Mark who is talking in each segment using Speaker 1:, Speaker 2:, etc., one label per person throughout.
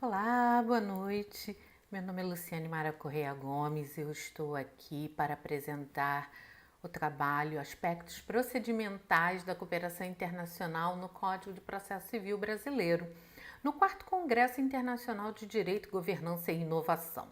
Speaker 1: Olá, boa noite. Meu nome é Luciane Mara Correia Gomes e eu estou aqui para apresentar o trabalho Aspectos Procedimentais da Cooperação Internacional no Código de Processo Civil Brasileiro, no 4º Congresso Internacional de Direito, Governança e Inovação.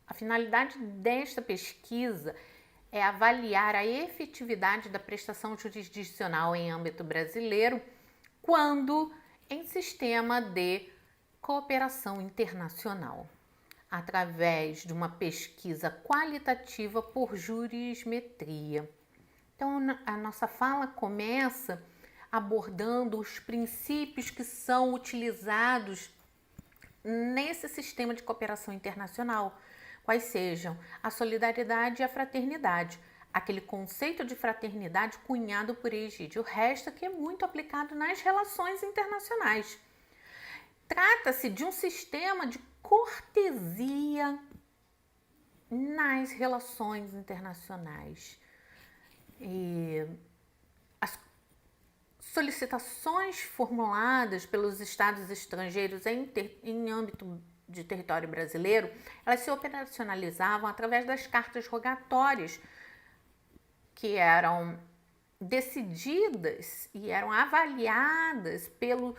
Speaker 1: A finalidade desta pesquisa é avaliar a efetividade da prestação jurisdicional em âmbito brasileiro quando em sistema de cooperação internacional, através de uma pesquisa qualitativa por jurismetria. Então, a nossa fala começa abordando os princípios que são utilizados nesse sistema de cooperação internacional, quais sejam a solidariedade e a fraternidade, aquele conceito de fraternidade cunhado por Egídio Resta, que é muito aplicado nas relações internacionais. Trata-se de um sistema de cortesia nas relações internacionais. As solicitações formuladas pelos estados estrangeiros em âmbito de território brasileiro, elas se operacionalizavam através das cartas rogatórias, que eram decididas e eram avaliadas pelo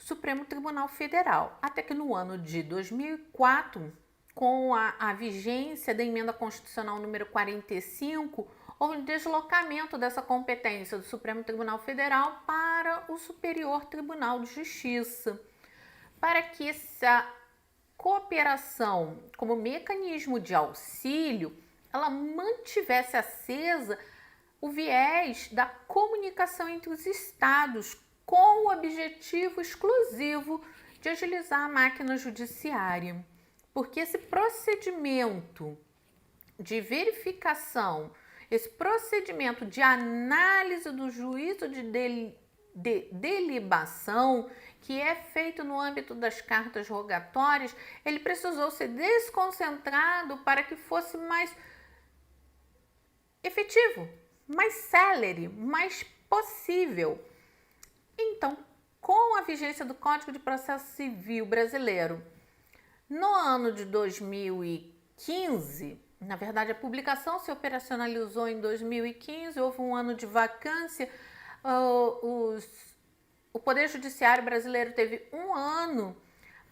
Speaker 1: Supremo Tribunal Federal, até que no ano de 2004, com a vigência da emenda constitucional número 45, houve um deslocamento dessa competência do Supremo Tribunal Federal para o Superior Tribunal de Justiça, para que essa cooperação como mecanismo de auxílio, ela mantivesse acesa o viés da comunicação entre os estados, com o objetivo exclusivo de agilizar a máquina judiciária. Porque esse procedimento de verificação, esse procedimento de análise do juízo de delibação, que é feito no âmbito das cartas rogatórias, ele precisou ser desconcentrado para que fosse mais efetivo, mais célere, mais possível. Então, com a vigência do Código de Processo Civil Brasileiro, no ano de 2015, na verdade a publicação se operacionalizou em 2015, houve um ano de vacância, o Poder Judiciário brasileiro teve um ano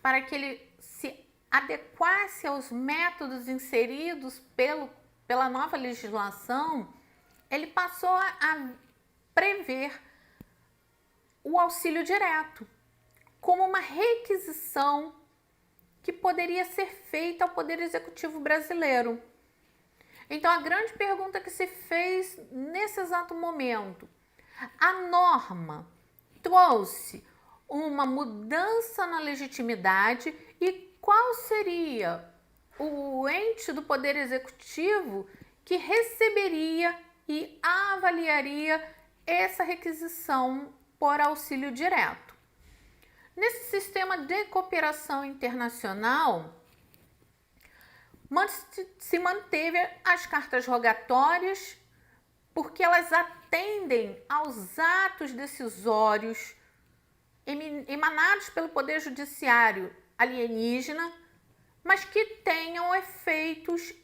Speaker 1: para que ele se adequasse aos métodos inseridos pela nova legislação. Ele passou a prever o auxílio direto como uma requisição que poderia ser feita ao Poder Executivo brasileiro. Então, a grande pergunta que se fez nesse exato momento: a norma trouxe uma mudança na legitimidade e qual seria o ente do Poder Executivo que receberia e avaliaria essa requisição por auxílio direto? Nesse sistema de cooperação internacional, se manteve as cartas rogatórias, porque elas atendem aos atos decisórios emanados pelo Poder Judiciário alienígena, mas que tenham efeitos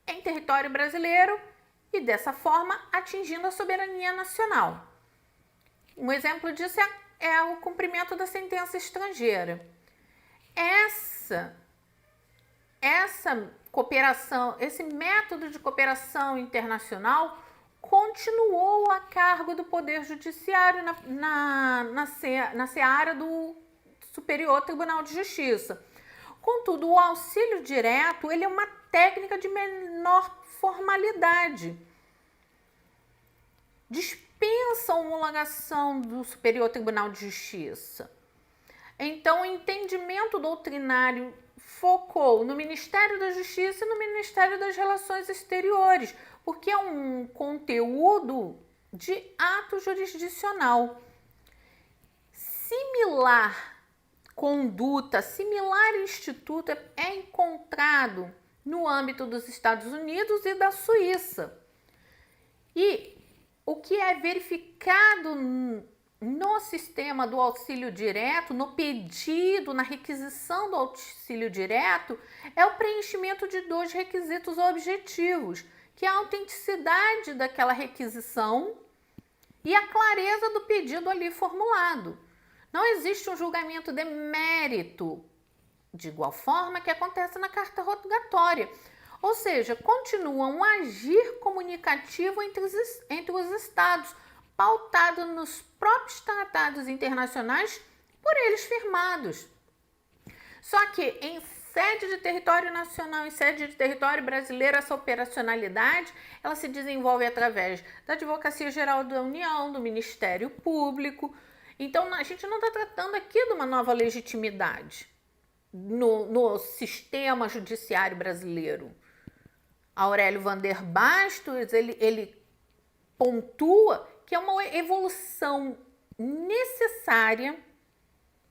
Speaker 1: em território brasileiro e, dessa forma, atingindo a soberania nacional. Um exemplo disso é o cumprimento da sentença estrangeira. Essa cooperação, esse método de cooperação internacional continuou a cargo do Poder Judiciário na seara do Superior Tribunal de Justiça. Contudo, o auxílio direto ele é uma técnica de menor formalidade. Dispensa a homologação do Superior Tribunal de Justiça. Então, o entendimento doutrinário focou no Ministério da Justiça e no Ministério das Relações Exteriores, porque é um conteúdo de ato jurisdicional. Similar conduta, similar instituto é encontrado no âmbito dos Estados Unidos e da Suíça. E o que é verificado no sistema do auxílio direto, no pedido, na requisição do auxílio direto, é o preenchimento de 2 requisitos objetivos, que é a autenticidade daquela requisição e a clareza do pedido ali formulado. Não existe um julgamento de mérito, de igual forma que acontece na carta rogatória. Ou seja, continua um agir comunicativo entre os Estados, pautado nos próprios tratados internacionais por eles firmados. Só que em sede de território nacional, em sede de território brasileiro, essa operacionalidade ela se desenvolve através da Advocacia Geral da União, do Ministério Público. Então, a gente não está tratando aqui de uma nova legitimidade no sistema judiciário brasileiro. Aurélio Vander Bastos, ele pontua que é uma evolução necessária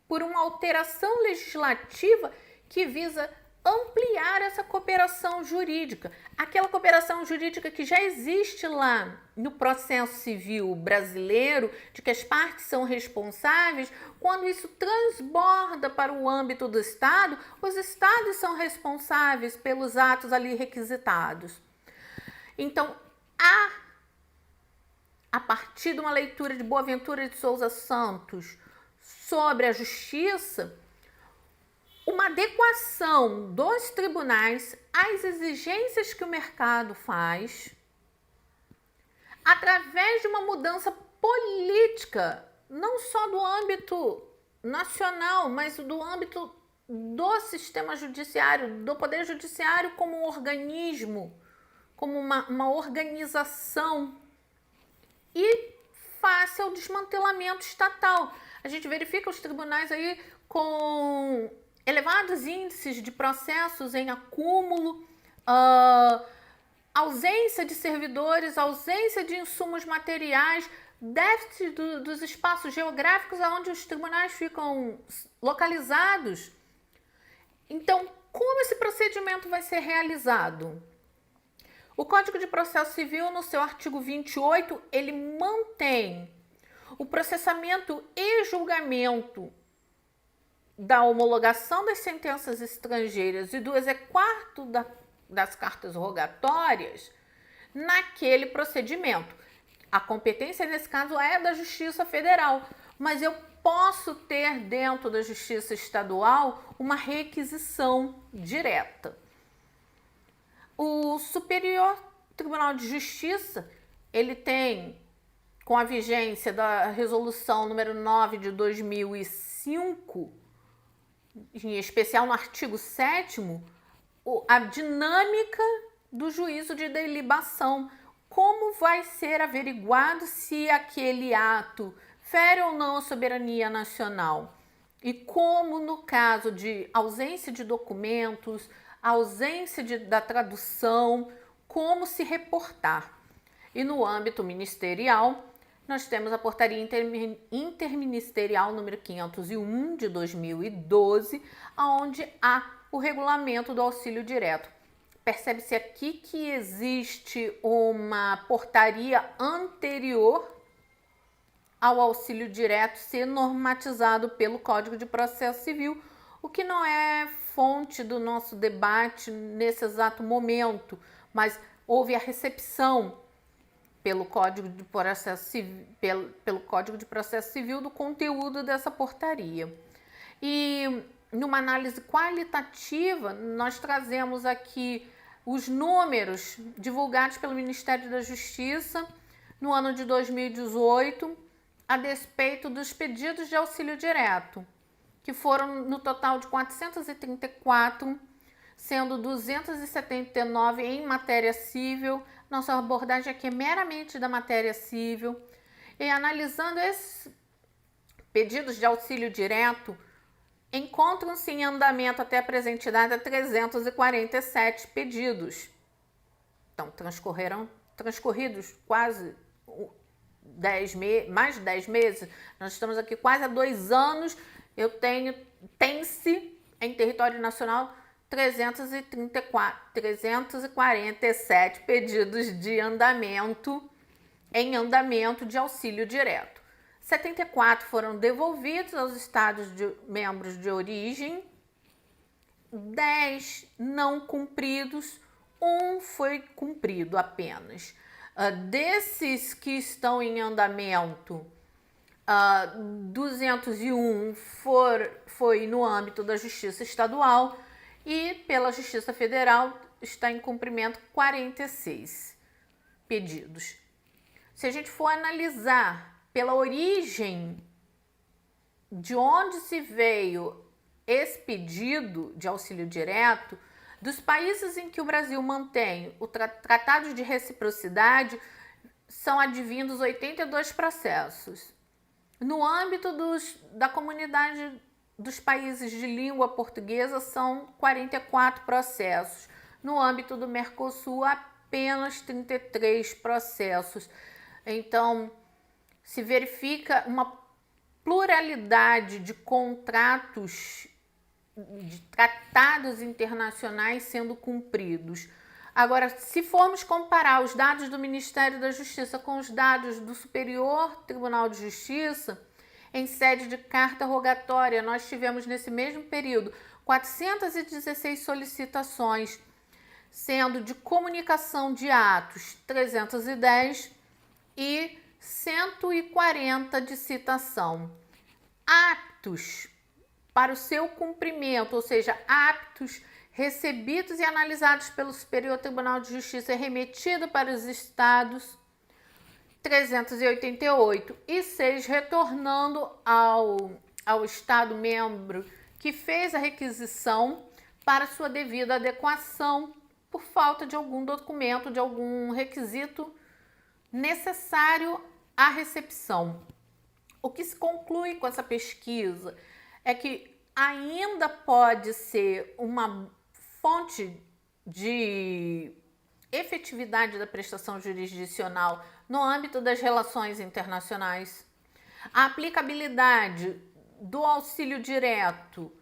Speaker 1: por uma alteração legislativa que visa ampliar essa cooperação jurídica. Aquela cooperação jurídica que já existe lá no processo civil brasileiro, de que as partes são responsáveis, quando isso transborda para o âmbito do Estado, os Estados são responsáveis pelos atos ali requisitados. Então, a partir de uma leitura de Boaventura de Souza Santos sobre a justiça, uma adequação dos tribunais às exigências que o mercado faz, através de uma mudança política, não só do âmbito nacional, mas do âmbito do sistema judiciário, do poder judiciário como um organismo, como uma organização, e face ao desmantelamento estatal. A gente verifica os tribunais aí com elevados índices de processos em acúmulo, ausência de servidores, ausência de insumos materiais, déficit dos espaços geográficos onde os tribunais ficam localizados. Então, como esse procedimento vai ser realizado? O Código de Processo Civil, no seu artigo 28, ele mantém o processamento e julgamento da homologação das sentenças estrangeiras e do exequatur das cartas rogatórias naquele procedimento. A competência, nesse caso, é da Justiça Federal, mas eu posso ter dentro da Justiça Estadual uma requisição direta. O Superior Tribunal de Justiça, ele tem, com a vigência da Resolução número 9 de 2005, em especial no artigo 7º, a dinâmica do juízo de delibação. Como vai ser averiguado se aquele ato fere ou não a soberania nacional? E como, no caso de ausência de documentos, ausência da tradução, como se reportar? E no âmbito ministerial, nós temos a Portaria Interministerial número 501 de 2012, onde há o regulamento do auxílio direto. Percebe-se aqui que existe uma portaria anterior ao auxílio direto ser normatizado pelo Código de Processo Civil, o que não é fonte do nosso debate nesse exato momento, mas houve a recepção pelo Código de Processo Civil do conteúdo dessa portaria. E numa análise qualitativa, nós trazemos aqui os números divulgados pelo Ministério da Justiça no ano de 2018, a despeito dos pedidos de auxílio direto, que foram no total de 434, sendo 279 em matéria civil. Nossa abordagem aqui é meramente da matéria civil. E analisando esses pedidos de auxílio direto, encontram-se em andamento até a presente data 347 pedidos. Então, transcorridos quase mais de 10 meses. Nós estamos aqui quase há 2 anos. Tem-se em território nacional 347 pedidos de andamento, em andamento de auxílio direto, 74 foram devolvidos aos Estados membros de origem, 10 não cumpridos, 1 foi cumprido apenas. Desses que estão em andamento, 201 foi no âmbito da Justiça Estadual e pela Justiça Federal está em cumprimento 46 pedidos. Se a gente for analisar pela origem de onde se veio esse pedido de auxílio direto, dos países em que o Brasil mantém o tratado de reciprocidade, são advindos 82 processos. No âmbito da comunidade dos países de língua portuguesa, são 44 processos. No âmbito do Mercosul, apenas 33 processos. Então, se verifica uma pluralidade de contratos, de tratados internacionais sendo cumpridos. Agora, se formos comparar os dados do Ministério da Justiça com os dados do Superior Tribunal de Justiça, em sede de carta rogatória, nós tivemos nesse mesmo período 416 solicitações, sendo de comunicação de atos 310 e 140 de citação. Aptos para o seu cumprimento, ou seja, aptos recebidos e analisados pelo Superior Tribunal de Justiça e remetido para os estados, 388, e 6 retornando ao estado membro que fez a requisição para sua devida adequação por falta de algum documento, de algum requisito necessário à recepção. O que se conclui com essa pesquisa é que ainda pode ser uma fonte de efetividade da prestação jurisdicional no âmbito das relações internacionais. A aplicabilidade do auxílio direto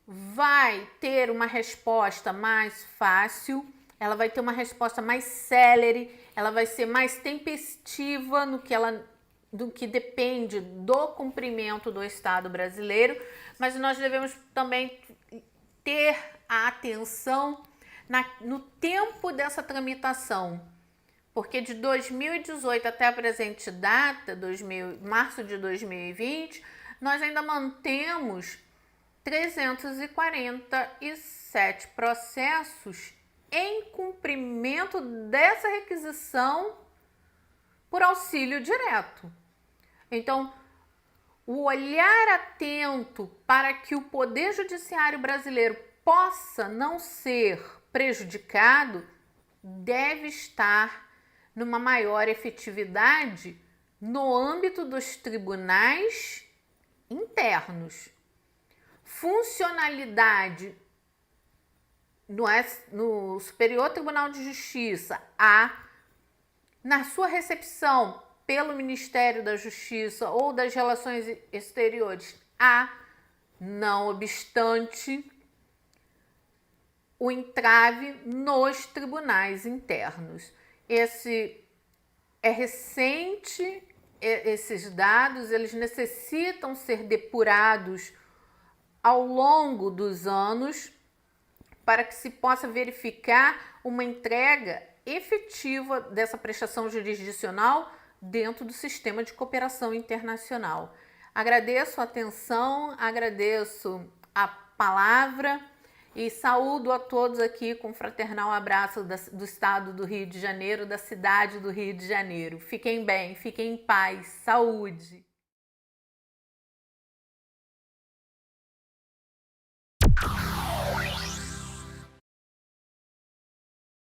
Speaker 1: vai ter uma resposta mais fácil, ela vai ter uma resposta mais célere, ela vai ser mais tempestiva do que depende do cumprimento do Estado brasileiro, mas nós devemos também ter a atenção no tempo dessa tramitação, porque de 2018 até a presente data, março de 2020, nós ainda mantemos 347 processos em cumprimento dessa requisição por auxílio direto. Então, o olhar atento para que o Poder Judiciário brasileiro possa não ser prejudicado deve estar numa maior efetividade no âmbito dos tribunais internos. Funcionalidade no Superior Tribunal de Justiça, na sua recepção pelo Ministério da Justiça ou das Relações Exteriores, não obstante o entrave nos tribunais internos. Esse é recente, esses dados eles necessitam ser depurados ao longo dos anos para que se possa verificar uma entrega efetiva dessa prestação jurisdicional dentro do sistema de cooperação internacional. Agradeço a atenção, agradeço a palavra e saúdo a todos aqui com um fraternal abraço do estado do Rio de Janeiro, da cidade do Rio de Janeiro. Fiquem bem, fiquem em paz, saúde!